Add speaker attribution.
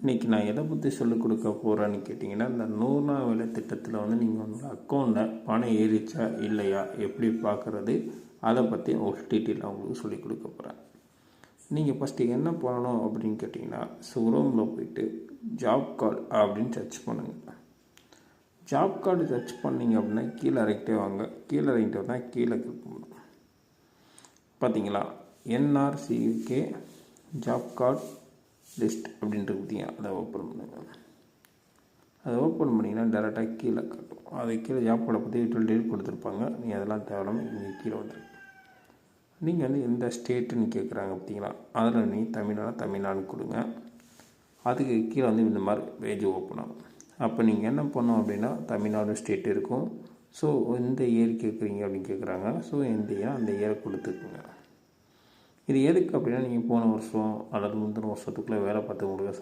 Speaker 1: இன்றைக்கி நான் எதை பற்றி சொல்லிக் கொடுக்க போகிறேன்னு கேட்டிங்கன்னா, இந்த 100 நாள் வேலை திட்டத்தில் வந்து நீங்கள் உங்களோட அக்கௌண்ட்டில் பணம் ஏறிச்சா இல்லையா எப்படி பார்க்குறது, அதை பற்றி ஒரு டீட்டெயில் அவங்களுக்கு சொல்லிக் கொடுக்க போகிறேன். நீங்கள் ஃபஸ்ட்டு என்ன பண்ணணும் அப்படின்னு கேட்டிங்கன்னா, ஷோரூமில் போயிட்டு ஜாப் கார்டு அப்படின்னு சர்ச் பண்ணுங்கள். ஜாப் கார்டு சர்ச் பண்ணிங்க அப்படின்னா கீழே இறக்கிட்டே வாங்க. கீழே இறக்கிட்டு வந்தால் கீழே கிளிக் பண்ணணும். பார்த்தீங்களா, என்ஆர்சியூகே ஜாப் கார்டு லிஸ்ட் அப்படின்ட்டு பார்த்தீங்க, அதை ஓப்பன் பண்ணுங்கள். அதை ஓப்பன் பண்ணிங்கன்னா டேரெக்டாக கீழே காட்டும். அது கீழே ஜாப் கார்டை பற்றி டீட்டெயில் கொடுத்துருப்பாங்க. நீங்கள் அதெல்லாம் தேவையில்லாமல் இங்கே கீழே வந்துடும். நீங்கள் வந்து எந்த ஸ்டேட்டுன்னு கேட்குறாங்க பார்த்தீங்களா, அதில் நீங்கள் தமிழ்நாடு கொடுங்க. அதுக்கு கீழே வந்து இந்த மாதிரி பேஜ் ஓப்பன் ஆகும். அப்போ நீங்கள் என்ன பண்ணணும் அப்படின்னா, தமிழ்நாடு ஸ்டேட் இருக்கும். ஸோ எந்த இயர் கேட்குறீங்க அப்படின்னு கேட்குறாங்க. ஸோ எந்த இயர் அந்த இயரை கொடுத்துக்குங்க. இது எதுக்கு அப்படின்னா, நீங்கள் போன வருஷம் அல்லது முந்தின வருஷத்துக்குள்ளே வேலை பார்த்து உங்களுக்கு